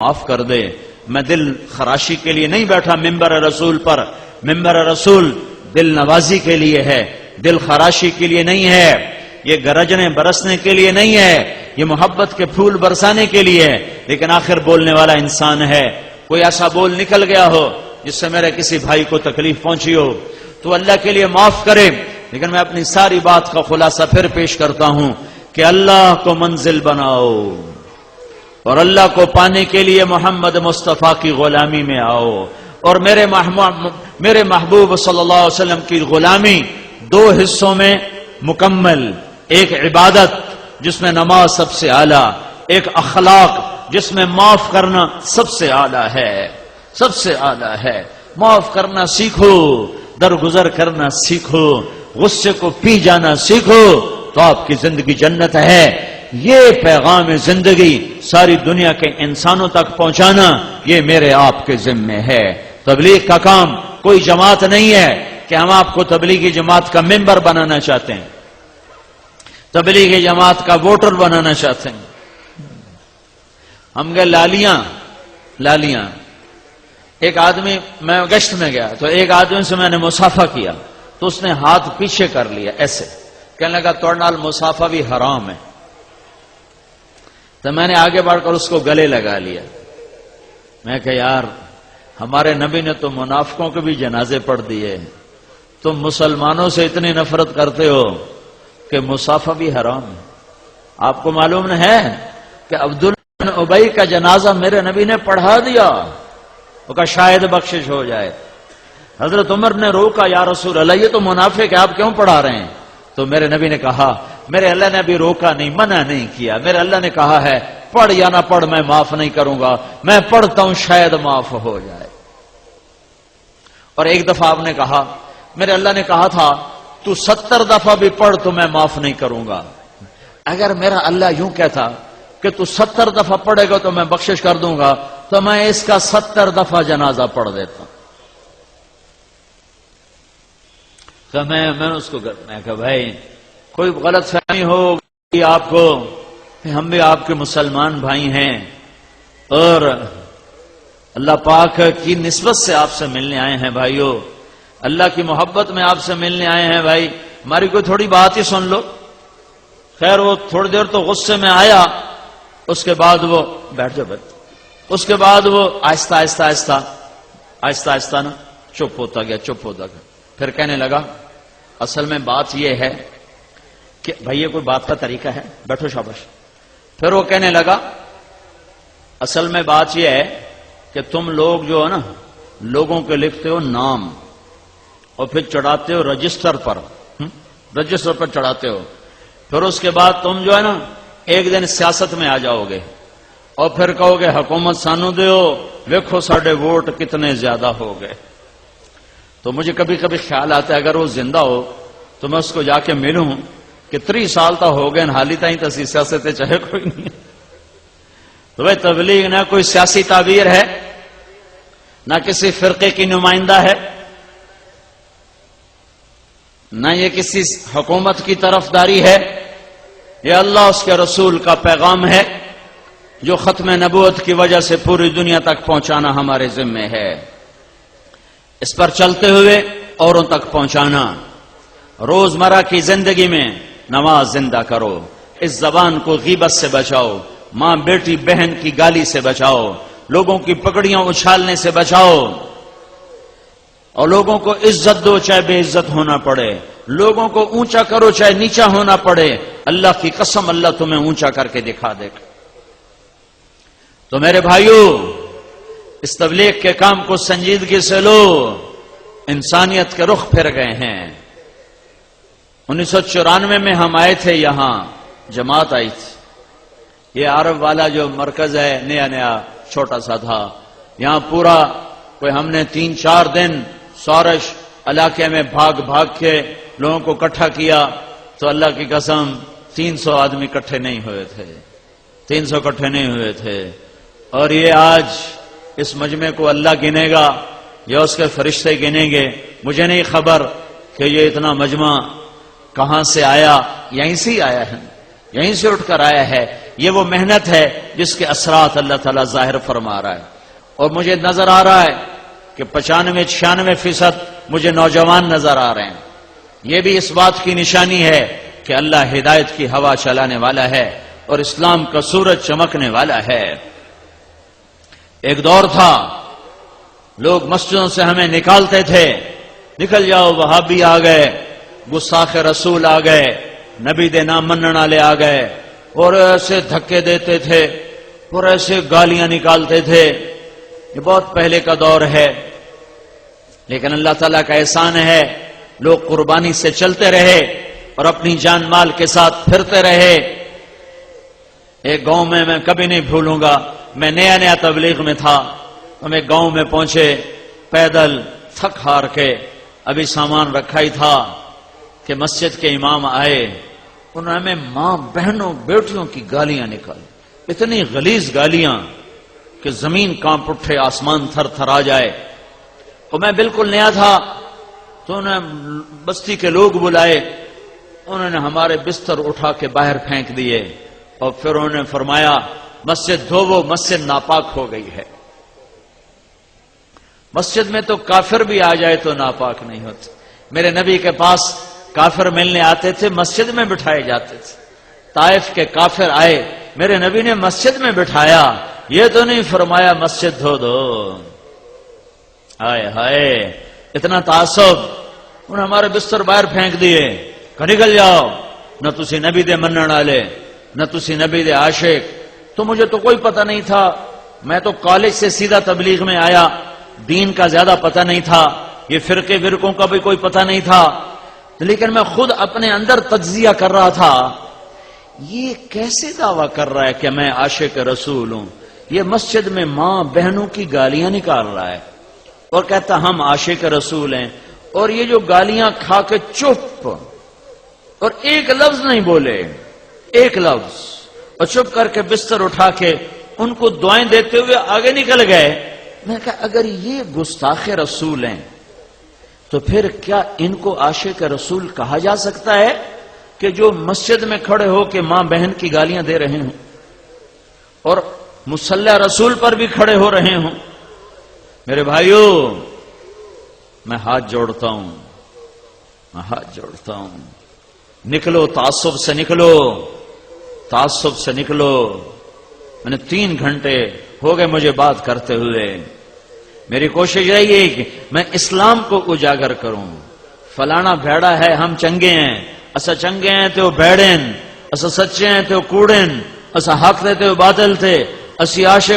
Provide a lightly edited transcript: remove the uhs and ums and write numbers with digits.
معاف کر دے. میں دل خراشی کے لیے نہیں بیٹھا ممبر رسول پر. ممبر رسول دل نوازی کے لیے ہے، دل خراشی کے لیے نہیں ہے. یہ گرجنے برسنے کے لیے نہیں ہے، یہ محبت کے پھول برسانے کے لیے ہے. لیکن آخر بولنے والا انسان ہے. کوئی ایسا بول نکل گیا ہو جس سے میرے کسی بھائی کو تکلیف پہنچی ہو تو اللہ کے لیے معاف کرے. لیکن میں اپنی ساری بات کا خلاصہ پھر پیش کرتا ہوں کہ اللہ کو منزل بناؤ اور اللہ کو پانے کے لیے محمد مصطفیٰ کی غلامی میں آؤ. اور میرے محبوب صلی اللہ علیہ وسلم کی غلامی دو حصوں میں مکمل. ایک عبادت جس میں نماز سب سے اعلیٰ، ایک اخلاق جس میں معاف کرنا سب سے اعلیٰ ہے. سب سے اعلیٰ ہے. معاف کرنا سیکھو، درگزر کرنا سیکھو، غصے کو پی جانا سیکھو تو آپ کی زندگی جنت ہے. یہ پیغام زندگی ساری دنیا کے انسانوں تک پہنچانا یہ میرے آپ کے ذمے ہے. تبلیغ کا کام کوئی جماعت نہیں ہے کہ ہم آپ کو تبلیغی جماعت کا ممبر بنانا چاہتے ہیں، تبلیغی جماعت کا ووٹر بنانا چاہتے ہیں. ہم گئے لالیاں. ایک آدمی، میں گشت میں گیا تو ایک آدمی سے میں نے مصافحہ کیا تو اس نے ہاتھ پیچھے کر لیا ایسے، کہنے لگا توڑنال مصافحہ بھی حرام ہے. تو میں نے آگے بڑھ کر اس کو گلے لگا لیا. میں کہ یار ہمارے نبی نے تو منافقوں کے بھی جنازے پڑھ دیے، تم مسلمانوں سے اتنی نفرت کرتے ہو کہ مصافحہ بھی حرام ہے. آپ کو معلوم ہے کہ عبداللہ بن ابی کا جنازہ میرے نبی نے پڑھا دیا، وہ کہا شاید بخشش ہو جائے. حضرت عمر نے روکا، یا رسول اللہ یہ تو منافق ہے، آپ کیوں پڑھا رہے ہیں؟ تو میرے نبی نے کہا میرے اللہ نے ابھی روکا نہیں، منع نہیں کیا. میرے اللہ نے کہا ہے پڑھ یا نہ پڑھ میں معاف نہیں کروں گا، میں پڑھتا ہوں شاید معاف ہو جائے. اور ایک دفعہ آپ نے کہا میرے اللہ نے کہا تھا تو 70 دفعہ بھی پڑھ تو میں معاف نہیں کروں گا. اگر میرا اللہ یوں کہتا کہ تو 70 دفعہ پڑھے گا تو میں بخشش کر دوں گا تو میں اس کا 70 دفعہ جنازہ پڑھ دیتا. تو میں اس کو میں کہا بھائی کوئی غلط فہمی ہو آپ کو، ہم بھی آپ کے مسلمان بھائی ہیں اور اللہ پاک کی نسبت سے آپ سے ملنے آئے ہیں بھائیو، اللہ کی محبت میں آپ سے ملنے آئے ہیں بھائی، ہماری کوئی تھوڑی بات ہی سن لو. خیر وہ تھوڑی دیر تو غصے میں آیا، اس کے بعد وہ بیٹھ جاؤ اس کے بعد وہ آہستہ نا چپ ہوتا گیا. پھر کہنے لگا اصل میں بات یہ ہے کہ بھائی یہ کوئی بات کا طریقہ ہے، بیٹھو شاباش. پھر وہ کہنے لگا اصل میں بات یہ ہے کہ تم لوگ جو ہے نا لوگوں کے لکھتے ہو نام اور پھر چڑھاتے ہو رجسٹر پر چڑھاتے ہو. پھر اس کے بعد تم جو ہے نا ایک دن سیاست میں آ جاؤ گے اور پھر کہو گے حکومت سانو دیو، ویکھو ساڈے ووٹ کتنے زیادہ ہو گئے. تو مجھے کبھی کبھی خیال آتا ہے اگر وہ زندہ ہو تو میں اس کو جا کے ملوں کہ 30 سال تا ہو گئے حالی تائیں تسی سیاست چاہے کوئی نہیں. تو بھائی تبلیغ نہ کوئی سیاسی تعبیر ہے، نہ کسی فرقے کی نمائندہ ہے، نہ یہ کسی حکومت کی طرفداری ہے. یہ اللہ اس کے رسول کا پیغام ہے جو ختم نبوت کی وجہ سے پوری دنیا تک پہنچانا ہمارے ذمے ہے. اس پر چلتے ہوئے اوروں تک پہنچانا. روزمرہ کی زندگی میں نماز زندہ کرو، اس زبان کو غیبت سے بچاؤ، ماں بیٹی بہن کی گالی سے بچاؤ، لوگوں کی پگڑیاں اچھالنے سے بچاؤ، اور لوگوں کو عزت دو چاہے بے عزت ہونا پڑے، لوگوں کو اونچا کرو چاہے نیچا ہونا پڑے. اللہ کی قسم اللہ تمہیں اونچا کر کے دکھا دے گا. تو میرے بھائیو اس تبلیغ کے کام کو سنجیدگی سے لو. انسانیت کے رخ پھر گئے ہیں. 1994 میں ہم آئے تھے، یہاں جماعت آئی تھی. یہ عرب والا جو مرکز ہے نیا چھوٹا سا تھا، یہاں پورا کوئی ہم نے 3-4 دن سورش علاقے میں بھاگ کے لوگوں کو اکٹھا کیا تو اللہ کی قسم 300 آدمی اکٹھے نہیں ہوئے تھے. اور یہ آج اس مجمع کو اللہ گنے گا یا اس کے فرشتے گنیں گے. مجھے نہیں خبر کہ یہ اتنا مجمع کہاں سے آیا، یہیں سے ہی آیا ہے، یہیں سے اٹھ کر آیا ہے. یہ وہ محنت ہے جس کے اثرات اللہ تعالیٰ ظاہر فرما رہا ہے. اور مجھے نظر آ رہا ہے کہ 95-96% مجھے نوجوان نظر آ رہے ہیں. یہ بھی اس بات کی نشانی ہے کہ اللہ ہدایت کی ہوا چلانے والا ہے اور اسلام کا سورج چمکنے والا ہے. ایک دور تھا لوگ مسجدوں سے ہمیں نکالتے تھے، نکل جاؤ وہابی آ گئے، گستاخ رسول آ گئے، نبی دے نام منن والے آ گئے، اور ایسے دھکے دیتے تھے اور ایسے گالیاں نکالتے تھے. یہ بہت پہلے کا دور ہے، لیکن اللہ تعالیٰ کا احسان ہے لوگ قربانی سے چلتے رہے اور اپنی جان مال کے ساتھ پھرتے رہے. ایک گاؤں میں کبھی نہیں بھولوں گا، میں نیا تبلیغ میں تھا، ہم ایک گاؤں میں پہنچے پیدل تھک ہار کے، ابھی سامان رکھا ہی تھا کہ مسجد کے امام آئے. انہوں نے ہمیں ماں بہنوں بیٹیوں کی گالیاں نکالی، اتنی غلیظ گالیاں کہ زمین کانپ اٹھے، آسمان تھر تھر آ جائے. اور میں بالکل نیا تھا تو انہوں نے بستی کے لوگ بلائے، انہوں نے ہمارے بستر اٹھا کے باہر پھینک دیے اور پھر انہوں نے فرمایا مسجد دھوو، مسجد ناپاک ہو گئی ہے. مسجد میں تو کافر بھی آ جائے تو ناپاک نہیں ہوتے. میرے نبی کے پاس کافر ملنے آتے تھے، مسجد میں بٹھائے جاتے تھے. طائف کے کافر آئے، میرے نبی نے مسجد میں بٹھایا، یہ تو نہیں فرمایا مسجد دھو دو. ہائے ہائے اتنا تعصب. انہوں نے ہمارے بستر باہر پھینک دیے کہ نکل جاؤ، نہ تسی نبی دے منن والے، نہ تسی نبی دے عاشق. تو مجھے تو کوئی پتہ نہیں تھا، میں تو کالج سے سیدھا تبلیغ میں آیا، دین کا زیادہ پتہ نہیں تھا، یہ فرقوں کا بھی کوئی پتہ نہیں تھا. لیکن میں خود اپنے اندر تجزیہ کر رہا تھا، یہ کیسے دعویٰ کر رہا ہے کہ میں عاشق رسول ہوں؟ یہ مسجد میں ماں بہنوں کی گالیاں نکال رہا ہے اور کہتا ہم عاشق رسول ہیں. اور یہ جو گالیاں کھا کے چپ اور ایک لفظ نہیں بولے، ایک لفظ، اور چپ کر کے بستر اٹھا کے ان کو دعائیں دیتے ہوئے آگے نکل گئے. میں نے کہا اگر یہ گستاخ رسول ہیں تو پھر کیا ان کو عاشق رسول کہا جا سکتا ہے کہ جو مسجد میں کھڑے ہو کے ماں بہن کی گالیاں دے رہے ہوں اور مصلی رسول پر بھی کھڑے ہو رہے ہوں؟ میرے بھائیو، میں ہاتھ جوڑتا ہوں، میں ہاتھ جوڑتا ہوں، نکلو تعصب سے، نکلو تعصب سے نکلو. میں نے 3 گھنٹے ہو گئے مجھے بات کرتے ہوئے. میری کوشش یہی ہے کہ میں اسلام کو اجاگر کروں. فلانا بھیڑا ہے، ہم چنگے ہیں، اسا چنگے ہیں تو بھیڑن، اسا سچے ہیں تو کوڑن، اسا حق دے تو باطل تھے، اسی عاشق